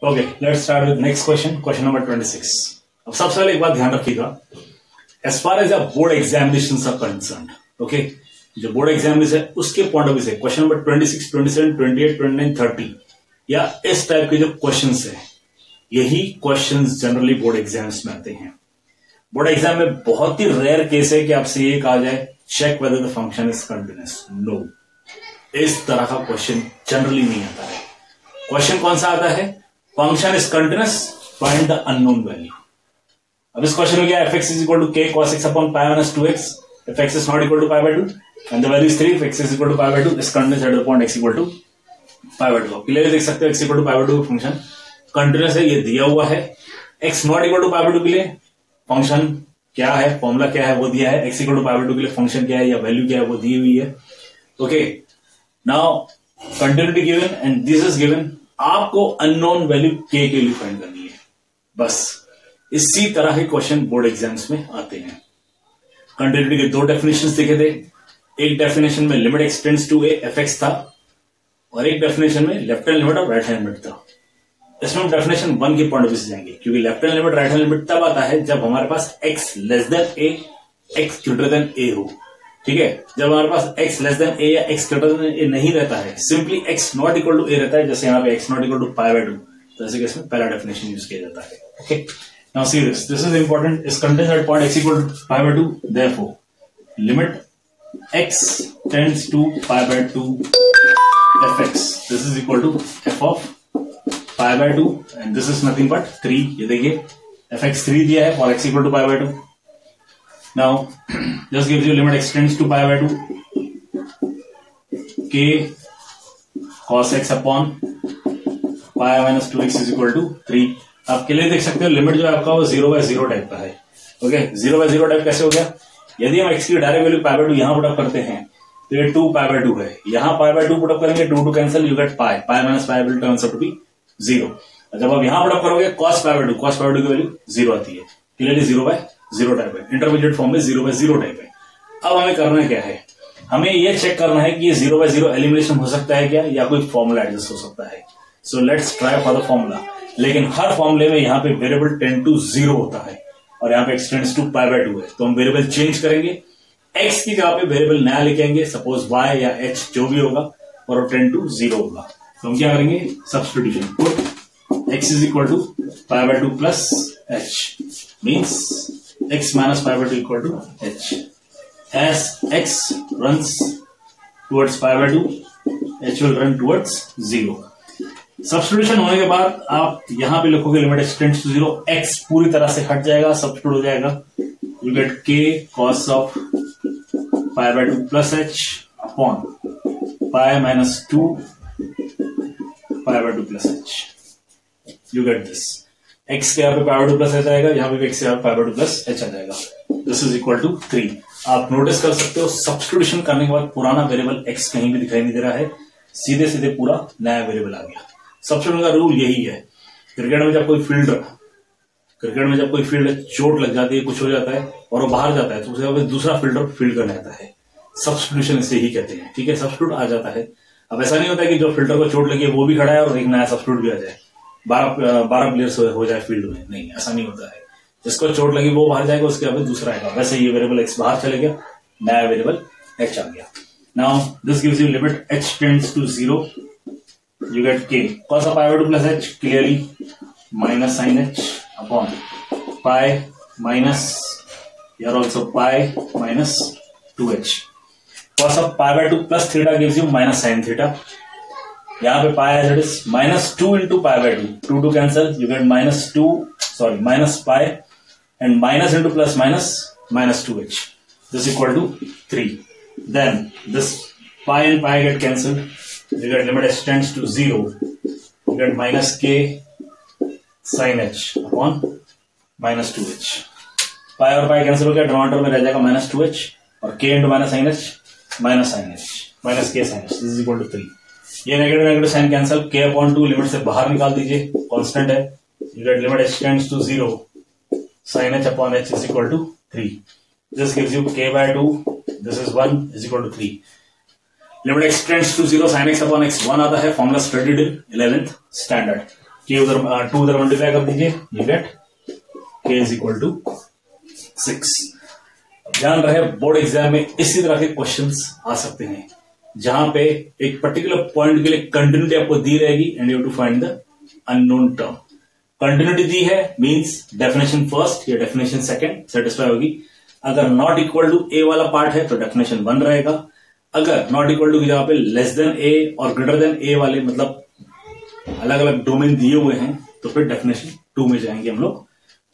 Okay, let's start with next question number 26। अब सबसे पहले एक बात ध्यान रखिएगा, as far as board examination are concerned, okay, जो बोर्ड एग्जामिनेशन है उसके पॉइंट ऑफ व्यू से क्वेश्चन नंबर 26, 27, 28, 29, 30 या इस टाइप के जो क्वेश्चंस है, यही क्वेश्चंस जनरली बोर्ड एग्जाम्स में आते हैं। बोर्ड एग्जाम में बहुत ही रेयर केस है कि आपसे ये कहा जाए check whether the function is continuous. No, इस तरह का क्वेश्चन जनरली नहीं आता है। क्वेश्चन कौन सा आता है? Function is continuous, find the unknown value. अब इस क्वेश्चन में क्या है? fx is equal to k cos x upon pi minus 2x if x is not equal to pi by 2 and the value is 3 if x is equal to pi by 2 is continuous at the point x equal to pi by 2। Clearly देख सकते हो x equal to pi by 2 function continuous है, ये दिया हुआ है। x not equal to pi by 2 के लिए फंक्शन क्या है, फॉर्मूला क्या है वो दिया है। x equal to pi by 2 के लिए फंक्शन क्या है या वैल्यू क्या है वो दी हुई है। Okay, now continuity given and this is given. आपको अननोन वैल्यू k के लिए फाइंड करनी है, बस। इसी तरह के क्वेश्चन बोर्ड एग्जाम्स में आते हैं। कंटिन्यूटी के दो डेफिनेशंस देखे थे। एक डेफिनेशन में limit extends to a fx था और एक डेफिनेशन में लेफ्ट हैंड लिमिट और राइट हैंड लिमिट था। इसमें हम डेफिनेशन 1 के पॉइंट ऑफ व्यू से जाएंगे, क्योंकि left hand limit right hand limit तब आता है जब हमारे पास x less than a, x greater than a हो। ठीक है, जब हमारे पास x लेस देन ए या x ग्रेटर देन ए नहीं रहता है, simply x not equal to a रहता है, जैसे यहाँ पे x not equal to pi by 2, तो ऐसे केस में पहला डेफिनेशन यूज किया जाता है। Okay, now see this is important, is continuous at point x equal to pi by 2, therefore limit x tends to pi by 2 fx, this is equal to f of pi by 2 and this is nothing but 3। ये देखिए fx 3 दिया है और x equal to pi by 2। Now, just gives you limit x tends to pi by 2 k cos x upon pi minus 2x is equal to 3। आप के लिए देख सकते हो लिमिट जो आपका वो 0 by 0 टाइप का है। ओके, 0 by 0 टाइप कैसे हो गया? यदि हम x की डायरेक्ट वैल्यू पाई बाय 2 यहां पुटअप करते हैं तो ये 2 पाई बाय 2 है, यहां पाई बाय 2 पुटअप करेंगे, 2 cancel, you get pi, pi minus pi will turns out to be 0। जब आप यहां पुटअप करोगे cos pi by 2, cos pi by 2 की वैल्यू 0 आती है। क्लियरली 0 by 0 टाइप है, इंटरमीडिएट फॉर्म में 0 by 0 टाइप है। अब हमें करना क्या है? हमें यह चेक करना है कि ये 0 by 0 एलिमिनेशन हो सकता है क्या, या कोई फॉर्मूला एडजस्ट हो सकता है। So let's try for the formula. लेकिन हर फॉर्मूले में यहाँ पे वेरिएबल टेंड टू 0 होता है और यहाँ पे x tends to pi by 2 है, तो हम वेरिएबल चेंज करेंगे। x की जगह पे वेरिएबल नया लेके आएंगे, सपोज y या h जो भी होगा, और वो टेंड टू 0 होगा। तो हम क्या करेंगे? Substitution, put x is equal to pi by 2 plus h means x minus pi by 2 equal to h. As x runs towards pi by 2, h will run towards 0. Substitution होने के बाद आप यहां पे लिखोगे limit x tends to 0, x पूरी तरह से हट जाएगा, सब्स्टिट्यूट हो जाएगा, you get k cos of pi by 2 plus h upon pi minus 2 pi by 2 plus h. You get this. x के यहाँ पे पाई बाय 2 प्लस h आएगा, यहाँ पे x के यहाँ पे पाई बाय 2 प्लस h आ जाएगा। This is equal to 3। आप नोटिस कर सकते हो सब्स्टिट्यूशन करने के बाद पुराना वेरिएबल x कहीं भी दिखाई नहीं दे रहा है, सीधे सीधे पूरा नया वेरिएबल आ गया। सब्स्टिट्यूशन का रूल यही है। क्रिकेट में जब कोई फील्डर चोट लग जाती है, कुछ हो जाता है और वो बाहर जाता है, तो उसके बाद दूसरा फील्डर फील्ड कर लेता है। सब्स्टिट्यूशन इसे ही कहते हैं। ठीक है, सब्स्टिट्यूट आ जाता है। अब ऐसा नहीं होता है कि जो फील्डर को चोट लगी है वो भी खड़ा है और एक नया सब्स्टिट्यूट भी आ जाए, 12 प्लेयर्स हो जाए फील्ड में। नहीं, ऐसा नहीं होता है। जिसको चोट लगी वो बाहर जाएगा, उसके बाद दूसरा आएगा। वैसे ये वेरिएबल x बाहर चले गया, नया वेरिएबल h आ गया। Now this gives you limit h tends to 0, you get k cos of pi by 2 plus h, clearly minus sine h upon pi minus here also pi minus 2h। cos of pi by 2 plus theta gives you minus sine theta. यहाँ पे pi as it is minus 2 into pi by 2, 2 cancel, you get minus pi and minus into plus minus 2h, this equal to 3। Then this pi and pi get cancel, you get limit h tends to 0, you get minus k sine h upon minus 2h। Pi और pi cancel हो गया, denominator में रह जाएगा minus 2h और k into minus sine h minus k sine h, this is equal to 3। ये negative sine cancel, k upon 2 limit से बाहर निकाल दीजिए, कांस्टेंट है, you get limit h tends to 0, sin h upon h is equal to 3। This gives you k by 2, this is 1 is equal to 3। Limit x tends to 0, sin x upon x 1 आता है, formula studied in 11th standard. के उधर 2 उधर multiply कर दीजिए, you get k is equal to 6। ध्यान रहे board exam में इसी तरह के क्वेश्चंस आ सकते हैं जहां पे एक पर्टिकुलर पॉइंट के लिए कंटिन्यूटी आपको दी रहेगी and you have to find the unknown term. Continuity दी है मींस डेफिनेशन फर्स्ट या डेफिनेशन सेकंड सेटिस्फाई होगी। अगर नॉट इक्वल टू ए वाला पार्ट है तो डेफिनेशन 1 रहेगा। अगर नॉट इक्वल टू की जगह पे लेस देन ए और ग्रेटर देन ए वाले मतलब अलग अलग डोमेन दिए हुए हैं तो फिर डेफिनेशन 2 में जाएंगे हम लोग,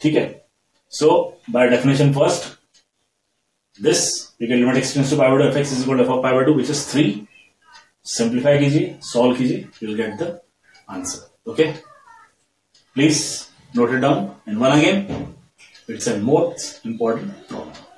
ठीक है। So by definition first this you can limit extends to pi by 2 f x is equal to f of pi by 2 which is 3। Simplify कीजिए, सॉल्व कीजिए, you will get the answer. Okay, please note it down, and one again, it's a most important problem.